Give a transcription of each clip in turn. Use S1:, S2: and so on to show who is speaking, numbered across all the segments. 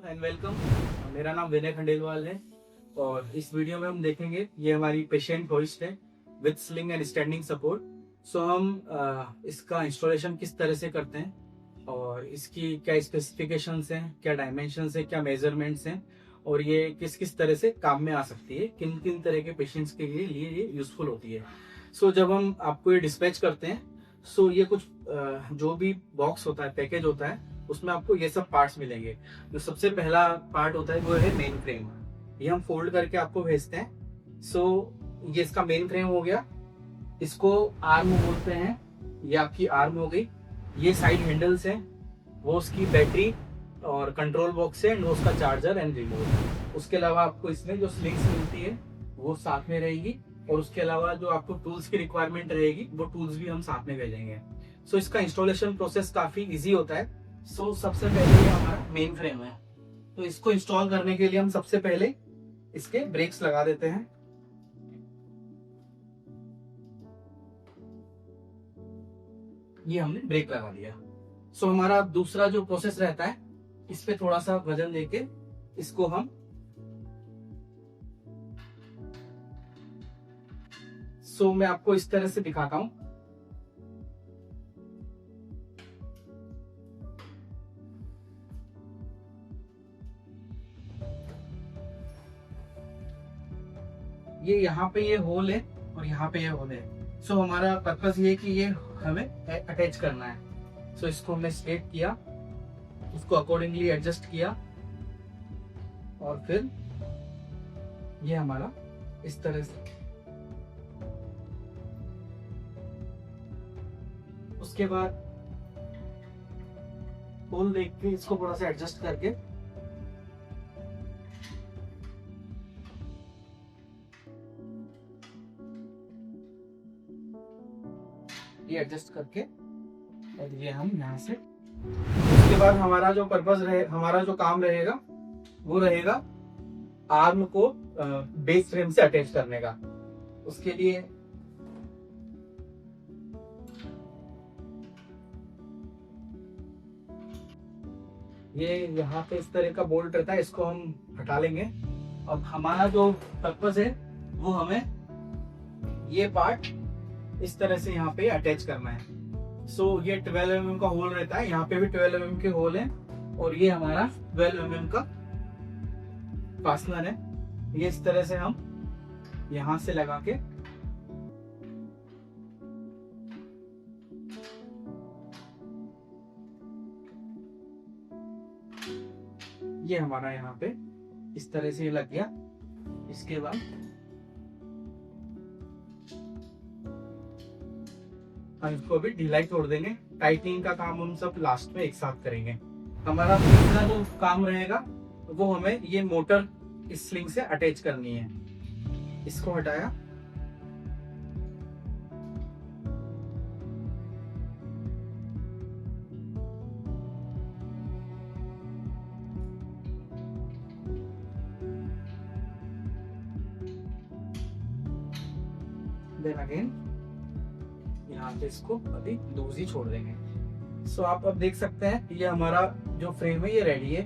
S1: And welcome. मेरा नाम विनय खंडेलवाल है और इस वीडियो में हम देखेंगे ये हमारी पेशेंट होइस्ट है with sling and standing support. So हम इसका इंस्टॉलेशन किस तरह से करते हैं और इसकी क्या स्पेसिफिकेशंस हैं, क्या डायमेंशंस हैं, क्या मेजरमेंट्स हैं और ये किस किस तरह से काम में आ सकती है, किन किन तरह के पेशेंट्स के लिए ये यूजफुल होती है। सो जब हम आपको ये डिस्पैच करते हैं, सो ये कुछ जो भी बॉक्स होता है, पैकेज होता है, उसमें आपको ये सब पार्ट्स मिलेंगे। जो सबसे पहला पार्ट होता है वो है मेन फ्रेम। ये हम फोल्ड करके आपको भेजते हैं। सो ये इसका मेन फ्रेम हो गया। इसको आर्म बोलते हैं, ये आपकी आर्म हो गई। ये साइड हैंडल्स हैं, वो उसकी बैटरी और कंट्रोल बॉक्स है एंड वो उसका चार्जर एंड रिमोट। उसके अलावा आपको इसमें जो स्लिंग्स मिलती है वो साथ में रहेगी और उसके अलावा जो आपको टूल्स की रिक्वायरमेंट रहेगी वो टूल्स भी हम साथ में भेजेंगे। सो इसका इंस्टॉलेशन प्रोसेस काफी इजी होता है। सो सबसे पहले ये हमारा मेन फ्रेम है, तो इसको इंस्टॉल करने के लिए हम सबसे पहले इसके ब्रेक्स लगा देते हैं। ये हमने ब्रेक लगा दिया। सो हमारा दूसरा जो प्रोसेस रहता है, इस पे थोड़ा सा वजन देके इसको हम मैं आपको इस तरह से दिखाता हूं। ये यहाँ पे ये होल है और यहाँ पे ये होल है। सो हमारा पर्पस ये है कि ये हमें अटैच करना है। सो इसको हमने स्ट्रेट किया, उसको अकॉर्डिंगली एडजस्ट किया और फिर ये हमारा इस तरह से। उसके बाद होल देख के इसको थोड़ा सा एडजस्ट करके ये एडजस्ट करके और ये हम यहाँ से। उसके बाद हमारा जो पर्पस रहे, हमारा जो काम रहेगा वो रहेगा आर्म को बेस फ्रेम से अटैच करने का। उसके लिए ये यहाँ पे इस तरह का बोल्ट रहता है, इसको हम हटा लेंगे। अब हमारा जो पर्पस है वो हमें ये पार्ट इस तरह से यहाँ पे अटैच करना है। सो ये 12 mm का होल रहता है, यहाँ पे भी 12 mm के होल है और ये हमारा 12 mm का फास्टनर है। ये इस तरह से हम यहाँ से लगा के ये हमारा यहाँ पे इस तरह से लग गया। इसके बाद हम इसको भी ढिलाई छोड़ देंगे। टाइटनिंग का काम हम सब लास्ट में एक साथ करेंगे। हमारा तीसरा जो काम रहेगा वो हमें ये मोटर इस स्लिंग से अटैच करनी है। इसको हटाया, देन अगेन यहाँ पे इसको अभी लूज ही छोड़ देंगे। सो आप अब देख सकते हैं ये हमारा जो फ्रेम है ये रेडी है।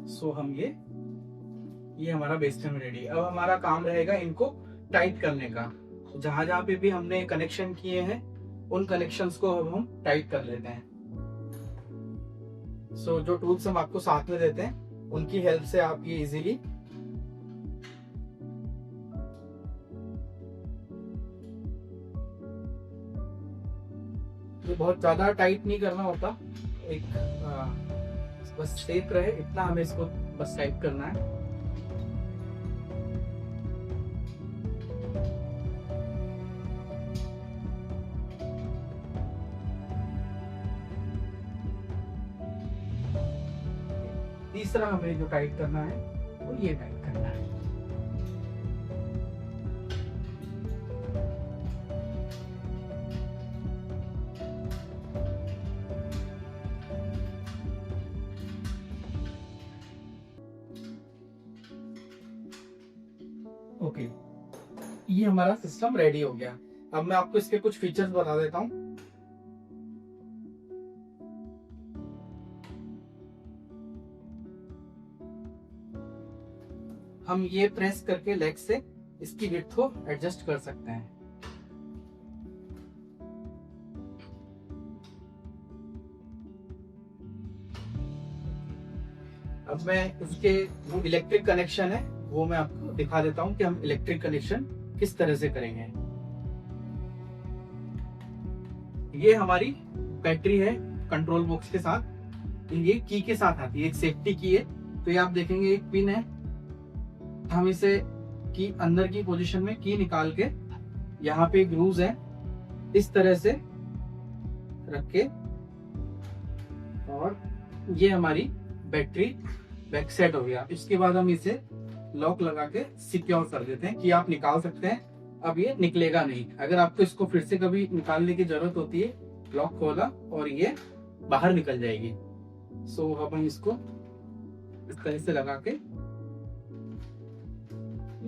S1: सो हम ये हमारा बेस फ्रेम रेडी है। अब हमारा काम रहेगा इनको टाइट करने का। जहां जहां पे भी हमने कनेक्शन किए हैं उन कनेक्शंस को अब हम टाइट कर लेते हैं। सो जो टूल्स हम आपको साथ में देते हैं उनकी हेल्प से आप ये इजीली ये बहुत ज्यादा टाइट नहीं करना होता, एक बस सेफ रहे इतना हमें इसको बस टाइट करना है। तीसरा हमें जो टाइट करना है वो ये टाइट करना है। ओके, ये हमारा सिस्टम रेडी हो गया। अब मैं आपको इसके कुछ फीचर्स बता देता हूँ। हम ये प्रेस करके लेग से इसकी विड्थ को एडजस्ट कर सकते हैं। अब मैं इसके वो इलेक्ट्रिक कनेक्शन है वो मैं आपको दिखा देता हूँ कि हम इलेक्ट्रिक कनेक्शन किस तरह से करेंगे। ये हमारी बैटरी है कंट्रोल बॉक्स के साथ, ये की के साथ आती है, एक सेफ्टी की है। तो ये आप देखेंगे एक पिन है, हम इसे की अंदर की पोजीशन में की निकाल के यहाँ पे ग्रूव्स है इस तरह से रख के, और ये हमारी बैटरी बैक सेट हो गया। इसके बाद हम इसे लॉक लगा के सिक्योर कर देते हैं कि आप निकाल सकते हैं। अब ये निकलेगा नहीं। अगर आपको इसको फिर से कभी निकालने की जरूरत होती है, लॉक खोला और ये बाहर निकल जाएगी। सो अब हम इसको इस तरह से लगा के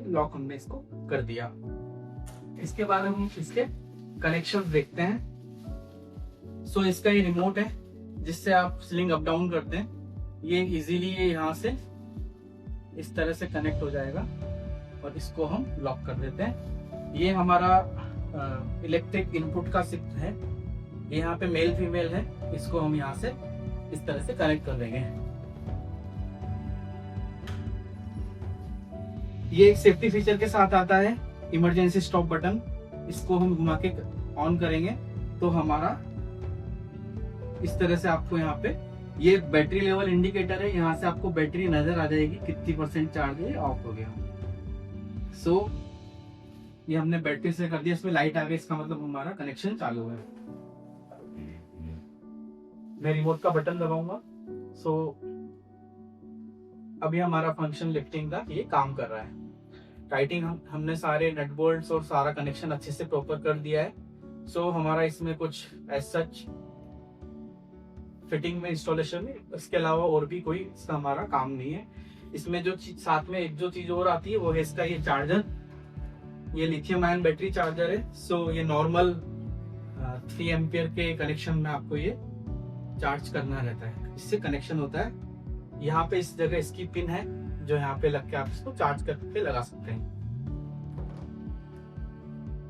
S1: लॉक हमने इसको कर दिया। इसके बाद हम इसके कनेक्शन देखते हैं। सो इसका ये रिमोट है जिससे आप स्लिंग अप डाउन करते हैं। ये इजीली ये यहाँ से इस तरह से कनेक्ट हो जाएगा और इसको हम लॉक कर देते हैं। ये हमारा इलेक्ट्रिक इनपुट का सिप है, ये यहाँ पे मेल फीमेल है, इसको हम यहाँ से इस तरह से कनेक्ट कर देंगे। ये एक सेफ्टी फीचर के साथ आता है, इमरजेंसी स्टॉप बटन। इसको हम घुमा के ऑन करेंगे तो हमारा इस तरह से आपको यहाँ पे ये बैटरी लेवल इंडिकेटर है, यहाँ से आपको बैटरी नजर आ जाएगी कितनी % चार्ज है, ऑफ हो गया। सो ये हमने बैटरी से कर दिया, इसमें लाइट आ गई, इसका मतलब हमारा कनेक्शन चालू है। मैं रिमोट का बटन दबाऊंगा। सो अभी हमारा फंक्शन लिफ्टिंग का ये काम कर रहा है। टाइटिंग हमने सारे नट बोल्ट्स और सारा कनेक्शन अच्छे से प्रॉपर कर दिया है। सो हमारा इसमें कुछ एज सच फिटिंग में इंस्टॉलेशन में इसके अलावा और भी कोई इसका हमारा काम नहीं है। इसमें जो साथ में एक जो चीज और आती है वो है इसका ये चार्जर। ये लिथियम आयन बैटरी चार्जर है। सो ये नॉर्मल 3 एम्पियर के कनेक्शन में आपको ये चार्ज करना रहता है, इससे कनेक्शन होता है। यहाँ पे इस जगह इसकी पिन है जो यहाँ पे लग के आप इसको चार्ज करके लगा सकते हैं।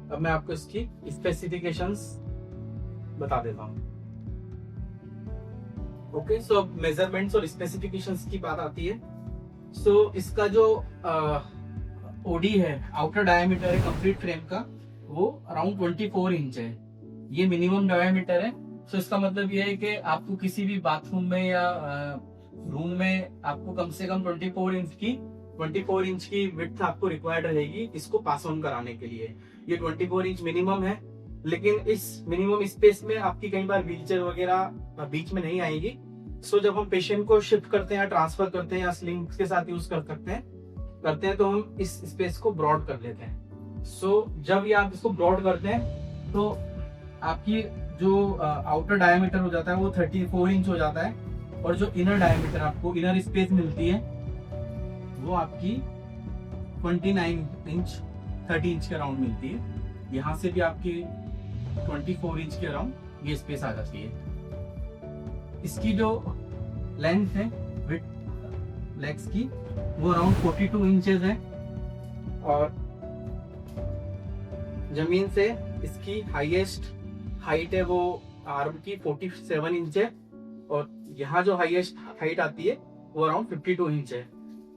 S1: अब मैं आपको इसकी स्पेसिफिकेशंस बता देता हूँ। ओके, सो अब मेजरमेंट्स और स्पेसिफिकेशंस की बात आती है। सो इसका जो ओडी है, आउटर डायमीटर है कंप्लीट फ्रेम का, वो अराउंड 24 इंच है। ये मिनिमम डायमीटर है। सो इसका मतलब ये है कि आपको किसी भी बाथरूम में या रूम में आपको कम से कम 24 इंच की विड्थ आपको रिक्वायर्ड रहेगी इसको पास ऑन कराने के लिए। ये 24 इंच मिनिमम है, लेकिन इस मिनिमम स्पेस में आपकी कई बार व्हीलचेयर वगैरह बीच में नहीं आएगी। सो जब हम पेशेंट को शिफ्ट करते हैं या ट्रांसफर करते हैं या स्लिंग के साथ यूज कर सकते हैं तो हम इस स्पेस को ब्रॉड कर लेते हैं। सो जब ये आप इसको ब्रॉड करते हैं तो आपकी जो आउटर डायमीटर हो जाता है वो 34 इंच हो जाता है, और जो इनर डायमीटर आपको इनर स्पेस मिलती है वो आपकी 29 इंच 30 इंच के अराउंड मिलती है। यहाँ से भी आपकी 24 इंच के अराउंड ये स्पेस आ जाती है। इसकी जो लेंथ है विड्थ लेग्स की वो अराउंड 42 इंचेस है, और जमीन से इसकी हाईएस्ट हाइट है वो आर्म की 47 इंच है, और यहाँ जो हाईएस्ट हाइट आती है वो अराउंड 52 इंच है।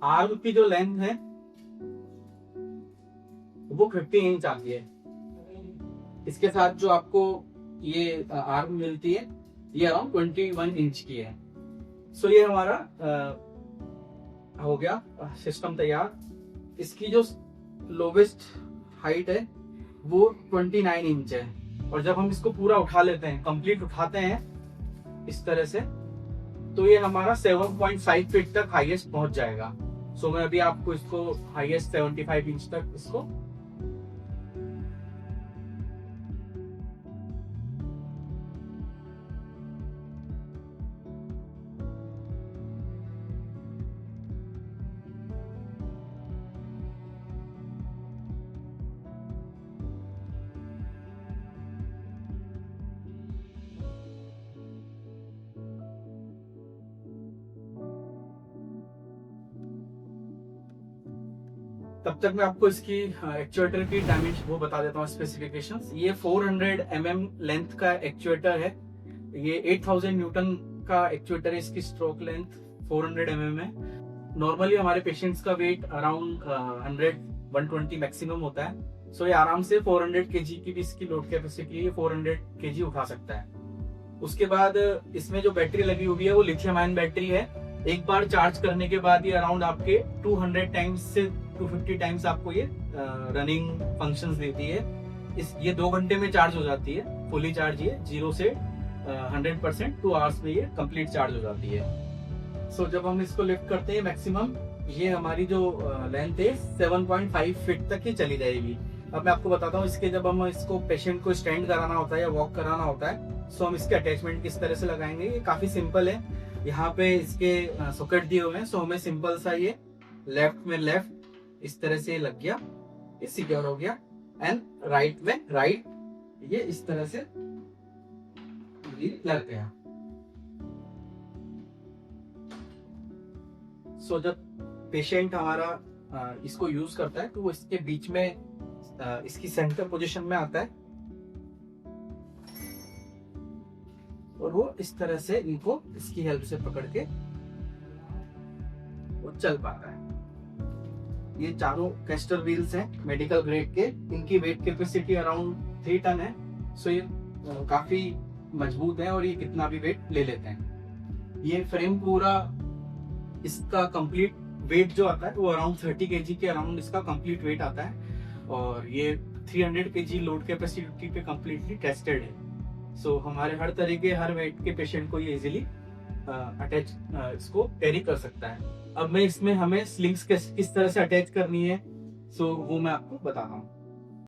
S1: आर्म की जो लेंथ है वो 50 इंच आती है। इसके साथ जो आपको ये आर्म मिलती है ये अराउंड 21 इंच की है। सो ये हमारा हो गया सिस्टम तैयार। इसकी जो लोवेस्ट हाइट है वो 29 इंच है, और जब हम इसको पूरा उठा लेते हैं, कंप्लीट उठाते हैं इस तरह से, तो ये हमारा 7.5 फीट तक हाईएस्ट पहुंच जाएगा। सो मैं अभी आपको इसको हाईएस्ट 75 इंच तक इसको तब तक मैं आपको इसकी एक्चुएटर की डायमेंशन वो बता देता हूँ, स्पेसिफिकेशंस। ये 400 mm लेंथ का एक्चुएटर है। ये 8000 न्यूटन का एक्चुएटर है। इसकी स्ट्रोक लेंथ 400 mm है। नॉर्मली हमारे पेशेंट्स का वेट अराउंड 100-120 मैक्सिमम होता है। सो ये आराम से 400 kg की भी इसकी लोड कैपेसिटी है, 400 kg उठा सकता है। उसके बाद इसमें जो बैटरी लगी हुई है वो लिथियम आयन बैटरी है। एक बार चार्ज करने के बाद ये अराउंड आपके 200 टाइम्स से 250 टाइम्स आपको ये रनिंग फंक्शंस देती है। ये 2 घंटे में चार्ज हो जाती है, फुली चार्ज। ये 0 से 100% 2 आवर्स में ये कंप्लीट चार्ज हो जाती है। सो जब हम इसको लिफ्ट करते हैं मैक्सिमम, ये हमारी जो लेंथ है 7.5 फीट तक ये चली जाएगी। अब मैं आपको बताता हूँ इसके, जब हम इसको पेशेंट को स्टैंड कराना होता है या वॉक कराना होता है, सो हम इसके अटैचमेंट किस तरह से लगाएंगे। ये काफी सिंपल है। यहाँ पे इसके सॉकेट दिए हुए हैं। सो हमें सिंपल सा ये लेफ्ट में लेफ्ट इस तरह से लग गया, ये सिक्योर हो गया। एंड राइट में राइट ये इस तरह से लग गया। सो जब पेशेंट हमारा इसको यूज करता है तो वो इसके बीच में इसकी सेंटर पोजीशन में आता है और वो इस तरह से इनको इसकी हेल्प से पकड़ के वो चल पाता है। ये चारों कैस्टर व्हील्स हैं मेडिकल ग्रेड के। इनकी वेट कैपेसिटी अराउंड 3 टन है। सो ये काफी मजबूत है और ये कितना भी वेट ले लेते हैं। ये फ्रेम पूरा, इसका कंप्लीट वेट जो आता है वो अराउंड 30 kg के अराउंड इसका कंप्लीट वेट आता है। और ये 300 kg लोड कैपेसिटी पे कंप्लीटली टेस्टेड है। सो हमारे हर तरह के हर वेट के पेशेंट को ये इजीली अटैच इसको कैरी कर सकता है। अब मैं इसमें हमें स्लिंग्स किस तरह से अटैच करनी है, सो वो मैं आपको बताता हूँ।